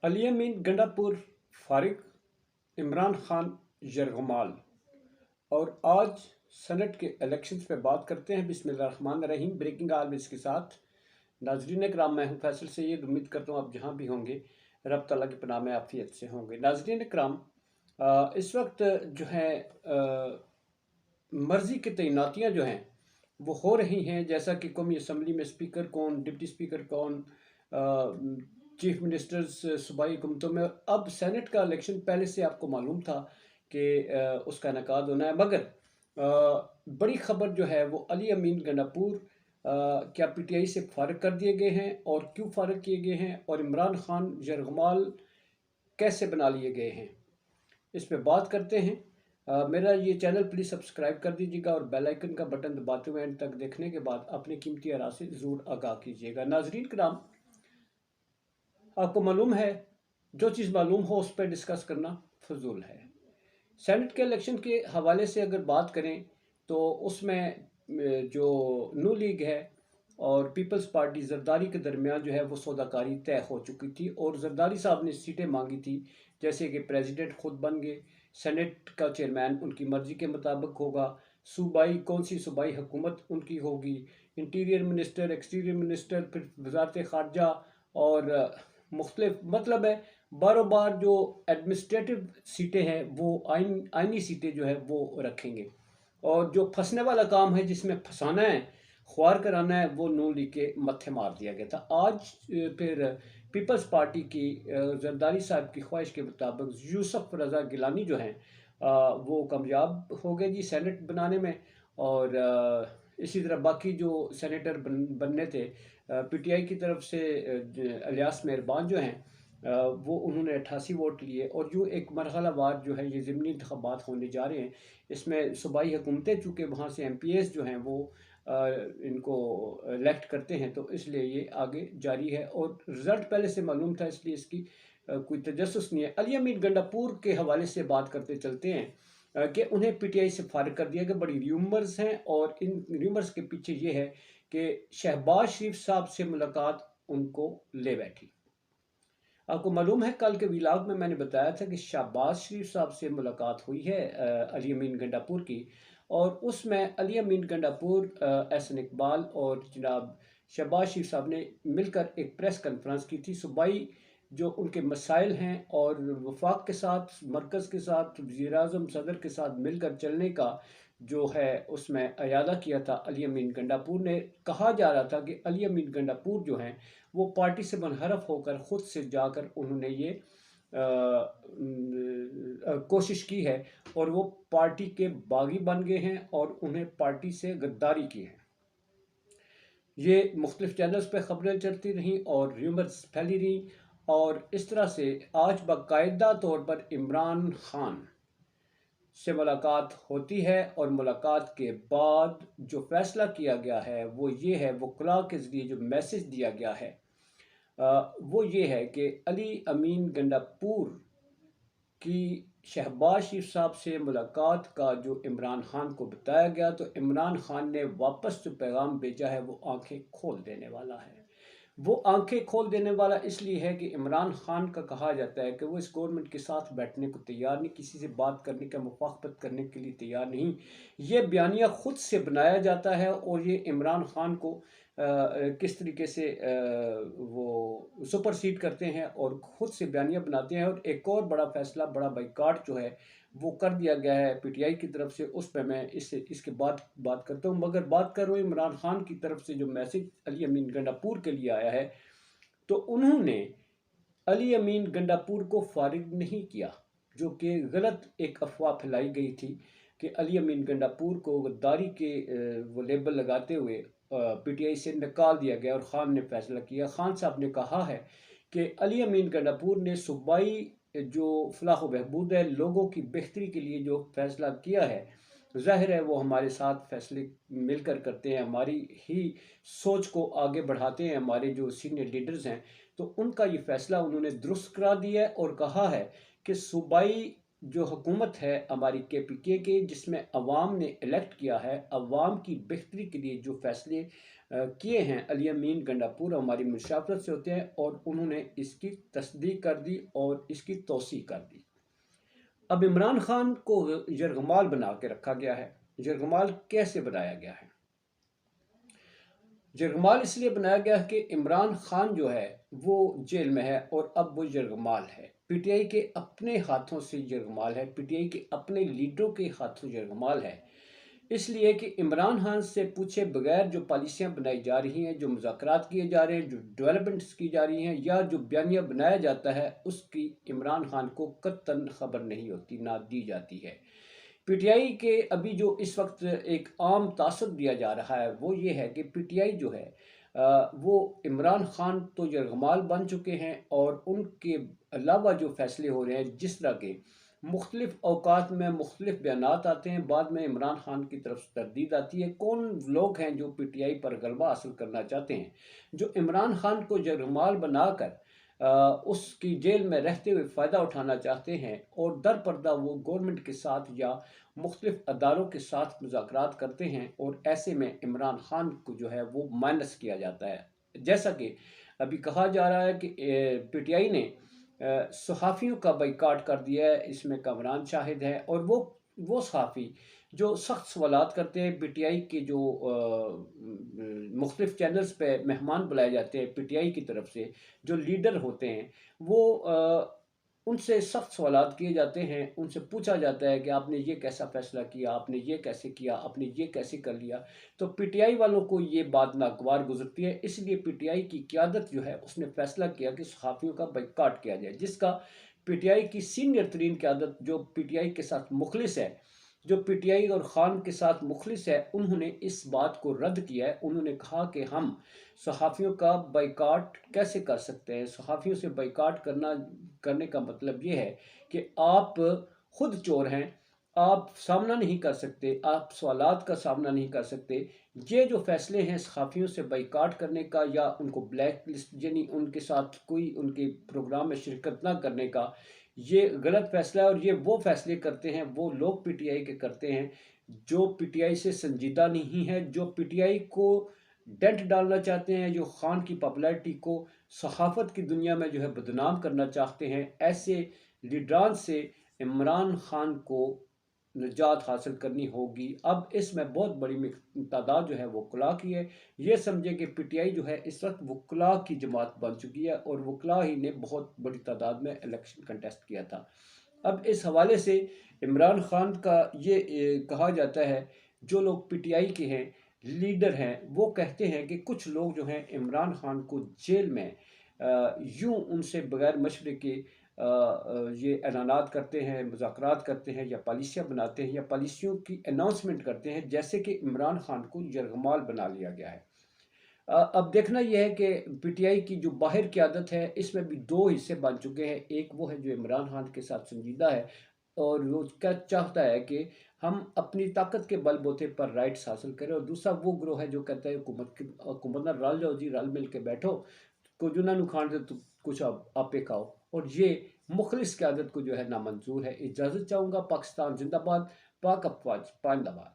علی امین گنڈاپور فارغ، عمران خان یرغمال۔ اور آج سینٹ کے الیکشنز پہ بات کرتے ہیں۔ بسم اللہ الرحمن الرحیم۔ بریکنگ آلویز کے ساتھ ناظرین کرام، میں ہوں فیصل سید۔ امید کرتا ہوں آپ جہاں بھی ہوں گے رب تعالیٰ کی پناہ میں عافیت سے ہوں گے۔ ناظرین کرام، اس وقت جو ہے مرضی کی تعیناتیاں جو ہیں وہ ہو رہی ہیں، جیسا کہ قومی اسمبلی میں اسپیکر کون، ڈپٹی اسپیکر کون، چیف منسٹرز صوبائی حکومتوں میں۔ اب سینٹ کا الیکشن پہلے سے آپ کو معلوم تھا کہ اس کا انعقاد ہونا ہے، مگر بڑی خبر جو ہے وہ علی امین گنڈاپور کیا پی ٹی آئی سے فارغ کر دیے گئے ہیں اور کیوں فارغ کیے گئے ہیں، اور عمران خان یرغمال کیسے بنا لیے گئے ہیں، اس پہ بات کرتے ہیں۔ میرا یہ چینل پلیز سبسکرائب کر دیجیے گا اور بیل آئیکن کا بٹن دباتے ہوئے اینڈ تک دیکھنے کے بعد اپنے قیمتی آراء سے ضرور آگاہ کیجیے گا۔ ناظرین کرام، آپ کو معلوم ہے جو چیز معلوم ہو اس پہ ڈسکس کرنا فضول ہے۔ سینٹ کے الیکشن کے حوالے سے اگر بات کریں تو اس میں جو نو لیگ ہے اور پیپلز پارٹی زرداری کے درمیان جو ہے وہ سودا کاری طے ہو چکی تھی، اور زرداری صاحب نے سیٹیں مانگی تھی، جیسے کہ پریزیڈنٹ خود بن گئے، سینٹ کا چیئرمین ان کی مرضی کے مطابق ہوگا، صوبائی کون سی صوبائی حکومت ان کی ہوگی، انٹیریئر منسٹر، ایکسٹیریئر منسٹر، پھر وزارت خارجہ، اور مختلف مطلب ہے باروں بار جو ایڈمنسٹریٹو سیٹیں ہیں وہ آئینی سیٹیں جو ہے وہ رکھیں گے، اور جو پھنسنے والا کام ہے جس میں پھنسانا ہے، خوار کرانا ہے، وہ نون لیگ کے متھے مار دیا گیا تھا۔ آج پھر پیپلز پارٹی کی زرداری صاحب کی خواہش کے مطابق یوسف رضا گیلانی جو ہیں وہ کامیاب ہو گئے جی سینٹ بنانے میں، اور اسی طرح باقی جو سینیٹر بننے تھے پی ٹی آئی کی طرف سے الیاس مہربان جو ہیں وہ انہوں نے 88 ووٹ لیے، اور جو ایک مرحلہ وار جو ہے یہ ضمنی انتخابات ہونے جا رہے ہیں، اس میں صوبائی حکومتیں چونکہ وہاں سے ایم پی ایز جو ہیں وہ ان کو الیکٹ کرتے ہیں، تو اس لیے یہ آگے جاری ہے، اور رزلٹ پہلے سے معلوم تھا، اس لیے اس کی کوئی تجسس نہیں ہے۔ علی امین گنڈاپور کے حوالے سے بات کرتے چلتے ہیں کہ انہیں پی ٹی آئی سے فارغ کر دیا گیا۔ بڑی ریومرز ہیں، اور ان ریومرز کے پیچھے یہ ہے کہ شہباز شریف صاحب سے ملاقات ان کو لے بیٹھی۔ آپ کو معلوم ہے کل کے ویلاگ میں نے بتایا تھا کہ شہباز شریف صاحب سے ملاقات ہوئی ہے علی امین گنڈاپور کی، اور اس میں علی امین گنڈاپور، احسن اقبال اور جناب شہباز شریف صاحب نے مل کر ایک پریس کانفرنس کی تھی۔ صوبائی جو ان کے مسائل ہیں اور وفاق کے ساتھ، مرکز کے ساتھ، وزیر اعظم صدر کے ساتھ مل کر چلنے کا جو ہے اس میں اعادہ کیا تھا علی امین گنڈاپور نے۔ کہا جا رہا تھا کہ علی امین گنڈاپور جو ہیں وہ پارٹی سے منحرف ہو کر خود سے جا کر انہوں نے یہ کوشش کی ہے، اور وہ پارٹی کے باغی بن گئے ہیں اور انہیں پارٹی سے غداری کی ہے۔ یہ مختلف چینلز پہ خبریں چلتی رہیں اور ریومرز پھیلی رہیں، اور اس طرح سے آج باقاعدہ طور پر عمران خان سے ملاقات ہوتی ہے، اور ملاقات کے بعد جو فیصلہ کیا گیا ہے وہ یہ ہے، وکلاء کے ذریعے جو میسج دیا گیا ہے وہ یہ ہے کہ علی امین گنڈاپور کی شہباز شریف صاحب سے ملاقات کا جو عمران خان کو بتایا گیا، تو عمران خان نے واپس جو پیغام بھیجا ہے وہ آنکھیں کھول دینے والا ہے۔ وہ آنکھیں کھول دینے والا اس لیے ہے کہ عمران خان کا کہا جاتا ہے کہ وہ اس گورنمنٹ کے ساتھ بیٹھنے کو تیار نہیں، کسی سے بات کرنے کا، مفاقت کرنے کے لیے تیار نہیں۔ یہ بیانیہ خود سے بنایا جاتا ہے، اور یہ عمران خان کو کس طریقے سے وہ سپرسیڈ کرتے ہیں اور خود سے بیانیہ بناتے ہیں۔ اور ایک اور بڑا فیصلہ، بڑا بائیکاٹ جو ہے وہ کر دیا گیا ہے پی ٹی آئی کی طرف سے، اس پہ میں اس کے بعد بات کرتا ہوں، مگر بات کر رہا ہوں عمران خان کی طرف سے جو میسج علی امین گنڈاپور کے لیے آیا ہے، تو انہوں نے علی امین گنڈاپور کو فارغ نہیں کیا، جو کہ غلط ایک افواہ پھیلائی گئی تھی کہ علی امین گنڈاپور کو غداری کے وہ لیبل لگاتے ہوئے پی ٹی آئی سے نکال دیا گیا، اور خان نے فیصلہ کیا۔ خان صاحب نے کہا ہے کہ علی امین گنڈاپور نے صوبائی جو فلاح و بہبود ہے، لوگوں کی بہتری کے لیے جو فیصلہ کیا ہے، ظاہر ہے وہ ہمارے ساتھ فیصلے مل کر کرتے ہیں، ہماری ہی سوچ کو آگے بڑھاتے ہیں، ہمارے جو سینئر لیڈرز ہیں، تو ان کا یہ فیصلہ انہوں نے درست کرا دیا ہے، اور کہا ہے کہ صوبائی جو حکومت ہے ہماری KPK کی، جس میں عوام نے الیکٹ کیا ہے، عوام کی بہتری کے لیے جو فیصلے کیے ہیں، علی امین گنڈاپور ہماری مشاورت سے ہوتے ہیں، اور انہوں نے اس کی تصدیق کر دی اور اس کی توثیق کر دی۔ اب عمران خان کو یرغمال بنا کے رکھا گیا ہے۔ یرغمال کیسے بنایا گیا ہے؟ یرغمال اس لیے بنایا گیا کہ عمران خان جو ہے وہ جیل میں ہے اور اب وہ یرغمال ہے، PTI کے اپنے ہاتھوں سے یرغمال ہے، PTI کے اپنے لیڈروں کے ہاتھوں یرغمال ہے، اس لیے کہ عمران خان سے پوچھے بغیر جو پالیسیاں بنائی جا رہی ہیں، جو مذاکرات کیے جا رہے ہیں، جو ڈیولپمنٹس کی جا رہی ہیں، یا جو بیانیہ بنایا جاتا ہے، اس کی عمران خان کو قطعاً خبر نہیں ہوتی، نہ دی جاتی ہے۔ PTI کے ابھی جو اس وقت ایک عام تاثر دیا جا رہا ہے وہ یہ ہے کہ PTI جو ہے وہ عمران خان تو یرغمال بن چکے ہیں، اور ان کے علاوہ جو فیصلے ہو رہے ہیں، جس طرح کے مختلف اوقات میں مختلف بیانات آتے ہیں، بعد میں عمران خان کی طرف سے تردید آتی ہے، کون لوگ ہیں جو PTI پر غلبہ حاصل کرنا چاہتے ہیں، جو عمران خان کو یرغمال بنا کر اس کی جیل میں رہتے ہوئے فائدہ اٹھانا چاہتے ہیں، اور در پردہ وہ گورنمنٹ کے ساتھ یا مختلف اداروں کے ساتھ مذاکرات کرتے ہیں، اور ایسے میں عمران خان کو جو ہے وہ مائنس کیا جاتا ہے۔ جیسا کہ ابھی کہا جا رہا ہے کہ PTI نے صحافیوں کا بائیکاٹ کر دیا ہے، اس میں کامران شاہد ہے، اور وہ صحافی جو سخت سوالات کرتے ہیں، PTI کے جو مختلف چینلز پہ مہمان بلائے جاتے ہیں PTI کی طرف سے، جو لیڈر ہوتے ہیں، وہ ان سے سخت سوالات کیے جاتے ہیں، ان سے پوچھا جاتا ہے کہ آپ نے یہ کیسا فیصلہ کیا، آپ نے یہ کیسے کیا، آپ نے یہ کیسے کر لیا، تو PTI والوں کو یہ بات ناگوار گزرتی ہے، اس لیے PTI کی قیادت جو ہے اس نے فیصلہ کیا کہ صحافیوں کا بائیکاٹ کیا جائے، جس کا PTI کی سینئر ترین قیادت جو PTI کے ساتھ مخلص ہے، جو PTI اور خان کے ساتھ مخلص ہے، انہوں نے اس بات کو رد کیا ہے۔ انہوں نے کہا کہ ہم صحافیوں کا بائیکاٹ کیسے کر سکتے ہیں؟ صحافیوں سے بائیکاٹ کرنے کا مطلب یہ ہے کہ آپ خود چور ہیں، آپ سامنا نہیں کر سکتے، آپ سوالات کا سامنا نہیں کر سکتے۔ یہ جو فیصلے ہیں صحافیوں سے بائیکاٹ کرنے کا، یا ان کو بلیک لسٹ، یعنی ان کے ساتھ کوئی ان کے پروگرام میں شرکت نہ کرنے کا، یہ غلط فیصلہ ہے، اور یہ وہ فیصلے کرتے ہیں، وہ لوگ PTI کے کرتے ہیں جو PTI سے سنجیدہ نہیں ہے، جو PTI کو ڈنٹ ڈالنا چاہتے ہیں، جو خان کی پاپولیرٹی کو صحافت کی دنیا میں جو ہے بدنام کرنا چاہتے ہیں۔ ایسے لیڈران سے عمران خان کو نجات حاصل کرنی ہوگی۔ اب اس میں بہت بڑی تعداد جو ہے وہ وکلاء کی ہے۔ یہ سمجھے کہ PTI جو ہے اس وقت وکلاء کی جماعت بن چکی ہے، اور وکلاء ہی نے بہت بڑی تعداد میں الیکشن کنٹیسٹ کیا تھا۔ اب اس حوالے سے عمران خان کا یہ کہا جاتا ہے، جو لوگ PTI کے ہیں، لیڈر ہیں، وہ کہتے ہیں کہ کچھ لوگ جو ہیں عمران خان کو جیل میں یوں ان سے بغیر مشورے کے یہ اعلانات کرتے ہیں، مذاکرات کرتے ہیں، یا پالیسیاں بناتے ہیں، یا پالیسیوں کی اناؤنسمنٹ کرتے ہیں، جیسے کہ عمران خان کو یرغمال بنا لیا گیا ہے۔ اب دیکھنا یہ ہے کہ PTI کی جو باہر قیادت ہے، اس میں بھی دو حصے بن چکے ہیں۔ ایک وہ ہے جو عمران خان کے ساتھ سنجیدہ ہے، اور وہ کیا چاہتا ہے کہ ہم اپنی طاقت کے بل بوتے پر رائٹس حاصل کریں، اور دوسرا وہ گروہ ہے جو کہتا ہے حکومت نہ رل جاؤ جی، رل مل کے بیٹھو، کچھ نہ کھان دے تو کچھ آپ پہ کھاؤ، اور یہ مخلص قیادت کو جو ہے نامنظور ہے۔ اجازت چاہوں گا۔ پاکستان زندہ باد، پاک افواج پائندہ باد۔